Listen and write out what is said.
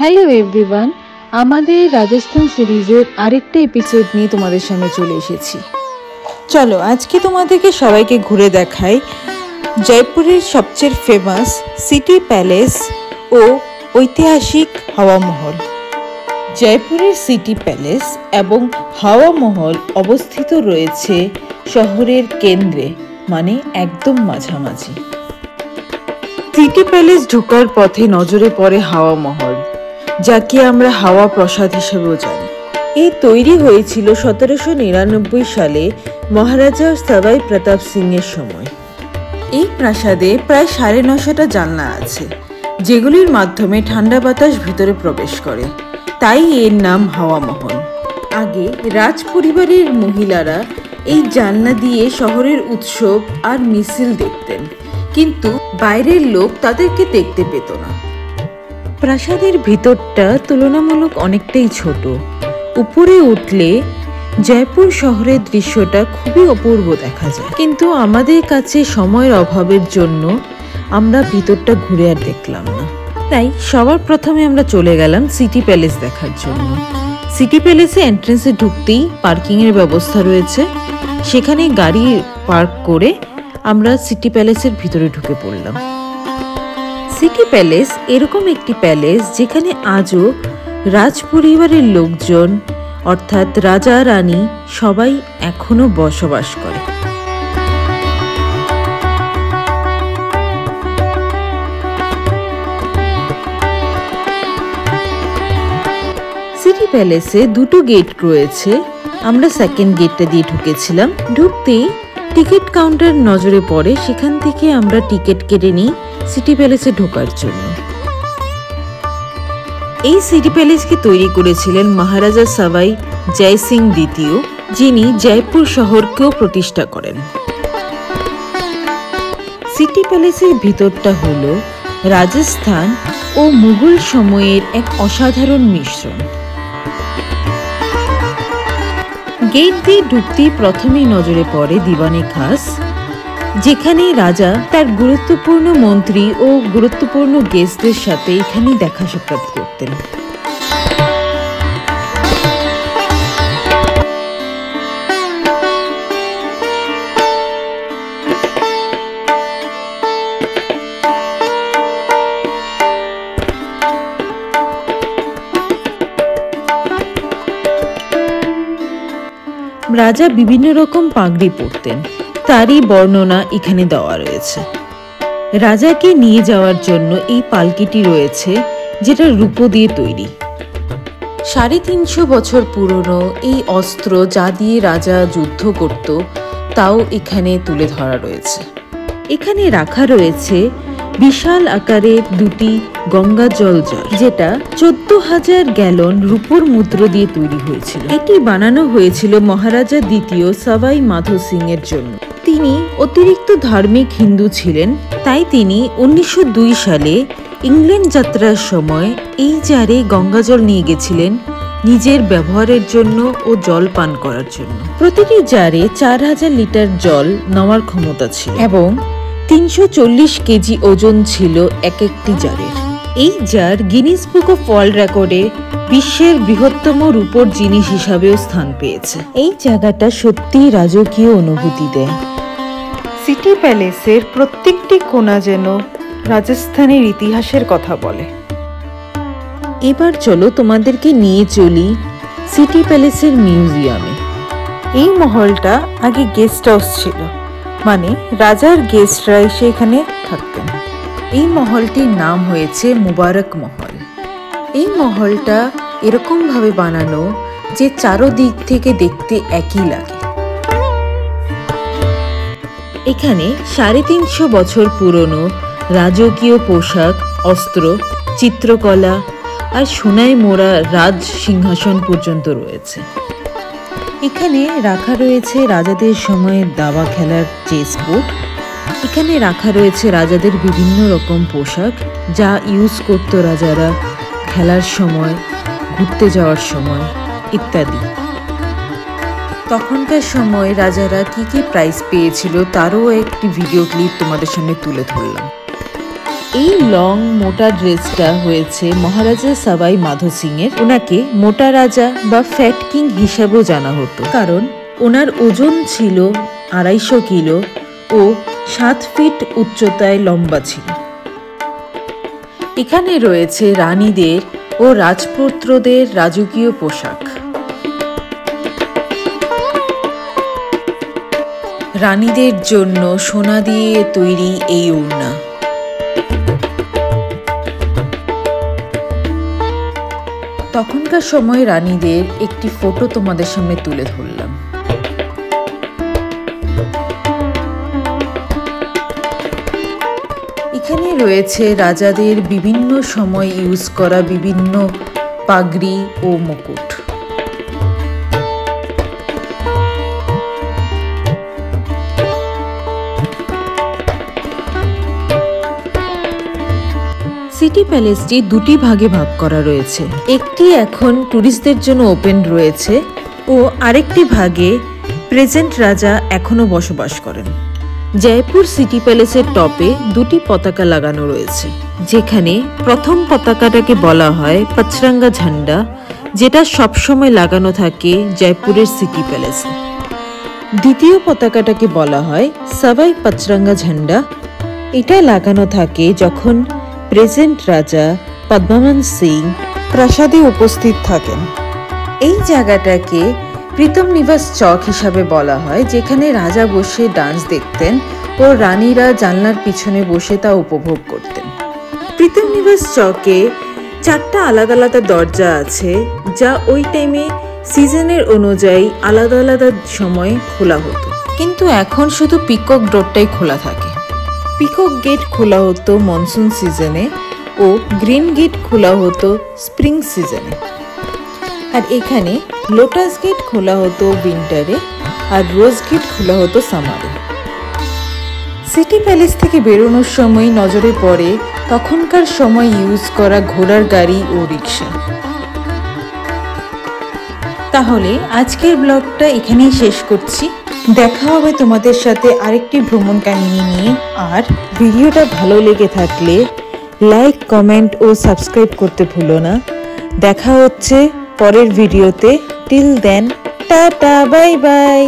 Hello everyone, আমাদের রাজস্থান সিরিজের আরেকটা এপিসোড নিয়ে তোমাদের সামনে চলে এসেছি। চলো আজকে তোমাদেরকে সবাইকে ঘুরে দেখাই জয়পুরের সবচেয়ে ফেমাস সিটি প্যালেস ও ঐতিহাসিক হাওয়া মহল। জয়পুরের সিটি প্যালেস এবং হাওয়া মহল অবস্থিত রয়েছে শহরের কেন্দ্রে, মানে একদম মাঝামাঝি। সিটি প্যালেস ঢোকার পথে নজরে পড়ে হাওয়া মহল, যাকে আমরা হাওয়া প্রাসাদ হিসেবেও জানি। এই তৈরি হয়েছিল 1799 সালে মহারাজা সবাই প্রতাপ সিং এর সময়। এই প্রাসাদে প্রায় 950টা জানলা আছে, যেগুলির মাধ্যমে ঠান্ডা বাতাস ভিতরে প্রবেশ করে, তাই এর নাম হাওয়া মহল। আগে রাজ পরিবারের মহিলারা এই জানলা দিয়ে শহরের উৎসব আর মিছিল দেখতেন, কিন্তু বাইরের লোক তাদেরকে দেখতে পেত না। প্রাসাদের ভিতরটা তুলনামূলক অনেকটাই ছোট। উপরে উঠলে জয়পুর শহরের দৃশ্যটা খুবই অপূর্ব দেখা যায়, কিন্তু আমাদের কাছে সময়ের অভাবের জন্য আমরা ভিতরটা ঘুরে আর দেখলাম না। তাই সবার প্রথমে আমরা চলে গেলাম সিটি প্যালেস দেখার জন্য। সিটি প্যালেসে এন্ট্রেন্সে ঢুকতেই পার্কিংয়ের ব্যবস্থা রয়েছে, সেখানে গাড়ি পার্ক করে আমরা সিটি প্যালেসের ভিতরে ঢুকে পড়লাম। সিটি প্যালেস এরকম একটি প্যালেস যেখানে আজও রাজ পরিবারের লোকজন অর্থাৎ রাজা রানী সবাই এখনো বসবাস করে। সিটি প্যালেসে দুটো গেট রয়েছে, আমরা সেকেন্ড গেটটা দিয়ে ঢুকেছিলাম। ঢুকতেই টিকিট কাউন্টার নজরে পড়ে, সেখান থেকে আমরা টিকিট কেটে নিই সিটি প্যালেসে ঢোকার জন্য। এই সিটি প্যালেসকে তৈরি করেছিলেন মহারাজা সবাই জয় সিং দ্বিতীয়, যিনি জয়পুর শহরকেও প্রতিষ্ঠা করেন। সিটি প্যালেসের ভিতরটা হলো রাজস্থান ও মুঘল সময়ের এক অসাধারণ মিশ্রণ। গেট দিয়ে ঢুকতেই প্রথমেই নজরে পড়ে দিওয়ানে খাস, যেখানে রাজা তার গুরুত্বপূর্ণ মন্ত্রী ও গুরুত্বপূর্ণ গেস্টদের সাথে এখানেই দেখা সাক্ষাৎ করতেন। রাজা বিভিন্ন রকম পাগড়ি পরতেন, তারই বর্ণনা এখানে দেওয়া রয়েছে। রাজাকে নিয়ে যাওয়ার জন্য এই পালকিটি রয়েছে, যেটা রূপো দিয়ে তৈরি। 350 বছর পুরনো এই অস্ত্র যা দিয়ে রাজা যুদ্ধ করত, তাও এখানে তুলে ধরা রয়েছে। এখানে রাখা রয়েছে বিশাল আকারের দুটি গঙ্গা জল জার, যেটা 14,000 গ্যালন রূপোর মুদ্র দিয়ে তৈরি হয়েছিল। এটি বানানো হয়েছিল মহারাজা দ্বিতীয় সবাই মাধো সিং এর জন্য। তিনি অতিরিক্ত ধার্মিক হিন্দু ছিলেন, তাই তিনি 1902 সালে ইংল্যান্ড যাত্রার সময় এই জারে গঙ্গাজল নিয়ে গেছিলেন নিজের ব্যবহারের জন্য ও জল পান করার জন্য। প্রতিটি জারে 4000 লিটার জল নেওয়ার ক্ষমতা ছিল এবং 340 কেজি ওজন ছিল এক একটি জারের। এই জার গিনিস বুক অফ ওয়ার্ল্ড রেকর্ডে বিশ্বের বৃহত্তম রূপোর জিনিস হিসাবেও স্থান পেয়েছে। এই জায়গাটা সত্যিই রাজকীয় অনুভূতি দেয়। সিটি প্যালেসের প্রত্যেকটি কোণা যেন রাজস্থানের ইতিহাসের কথা বলে। এবার চলো তোমাদেরকে নিয়ে চলি সিটি প্যালেসের মিউজিয়ামে। এই মহলটা আগে গেস্ট হাউস ছিল, মানে রাজার গেস্টরা এসে এখানে থাকতেন। এই মহলটির নাম হয়েছে মুবারক মহল। এই মহলটা এরকম ভাবে বানানো যে চারদিক থেকে দেখতে একই লাগে। এখানে 350 বছর পুরনো রাজকীয় পোশাক, অস্ত্র, চিত্রকলা আর সোনায় মোড়া রাজ সিংহাসন পর্যন্ত রয়েছে। এখানে রাখা রয়েছে রাজাদের সময়ের দাবা খেলার চেস বোর্ড। এখানে রাখা রয়েছে রাজাদের বিভিন্ন রকম পোশাক, যা ইউজ করতো রাজারা খেলার সময়, ঘুরতে যাওয়ার সময় ইত্যাদি। তখনকার সময় রাজারা কি কি প্রাইজ পেয়েছিল তারও একটি ভিডিও ক্লিপ তোমাদের সামনে তুলে ধরলাম। এই লং মোটা ড্রেসটা হয়েছে মহারাজা সবাই মাধো সিং এর। ওনাকে মোটা রাজা বা ফ্যাট কিং হিসাবেও জানা হতো, কারণ ওনার ওজন ছিল 250 কিলো ও 7 ফিট উচ্চতায় লম্বা ছিল। এখানে রয়েছে রানীদের ও রাজপুত্রদের রাজকীয় পোশাক। রানীদের জন্য সোনা দিয়ে তৈরি এই ওড়না। তখনকার সময় রানীদের একটি ফটো তোমাদের সামনে তুলে ধরলাম। এখানে রয়েছে রাজাদের বিভিন্ন সময় ইউজ করা বিভিন্ন পাগড়ি ও মুকুট। সিটি প্যালেসটি দুটি ভাগে ভাগ করা রয়েছে। একটি এখন ট্যুরিস্টদের জন্য ওপেন রয়েছে ও আরেকটি ভাগে প্রেজেন্ট রাজা এখনো বসবাস করেন। জয়পুর সিটি প্যালেসের টপে দুটি পতাকা লাগানো রয়েছে, যেখানে প্রথম পতাকাটাকে বলা হয় পচরঙ্গা ঝান্ডা, যেটা সবসময় লাগানো থাকে জয়পুরের সিটি প্যালেসে। দ্বিতীয় পতাকাটাকে বলা হয় সবাই পচরঙ্গা ঝান্ডা। এটা লাগানো থাকে যখন প্রেজেন্ট রাজা পদ্মনাভ সিং প্রাসাদে উপস্থিত থাকেন। এই জায়গাটাকে প্রীতম নিবাস চক হিসাবে বলা হয়, যেখানে রাজা বসে ডান্স দেখতেন ও রানীরা জানলার পিছনে বসে তা উপভোগ করতেন। প্রীতম নিবাস চকে 4টা আলাদা আলাদা দরজা আছে, যা ওই টাইমে সিজনের অনুযায়ী আলাদা আলাদা সময় খোলা হতো, কিন্তু এখন শুধু পিকক ডোরটাই খোলা থাকে। পিকক গেট খোলা হতো মনসুন সিজনে ও গ্রিন গেট খোলা হতো স্প্রিং সিজনে। আর এখানে লোটাস গেট খোলা হতো উইন্টারে আর রোজ গেট খোলা হতো সামারে। সিটি প্যালেস থেকে বেরোনোর সময় নজরে পড়ে তখনকার সময় ইউজ করা ঘোড়ার গাড়ি ও রিক্সা। তাহলে আজকের ব্লগটা এখানেই শেষ করছি। দেখা হবে তোমাদের সাথে আরেকটি ভ্রমণ কাহিনী নিয়ে। আর ভিডিওটা ভালো লেগে থাকলে লাইক, কমেন্ট ও সাবস্ক্রাইব করতে ভুলো না। দেখা হচ্ছে পরের ভিডিওতে। Till then, tata, bye by.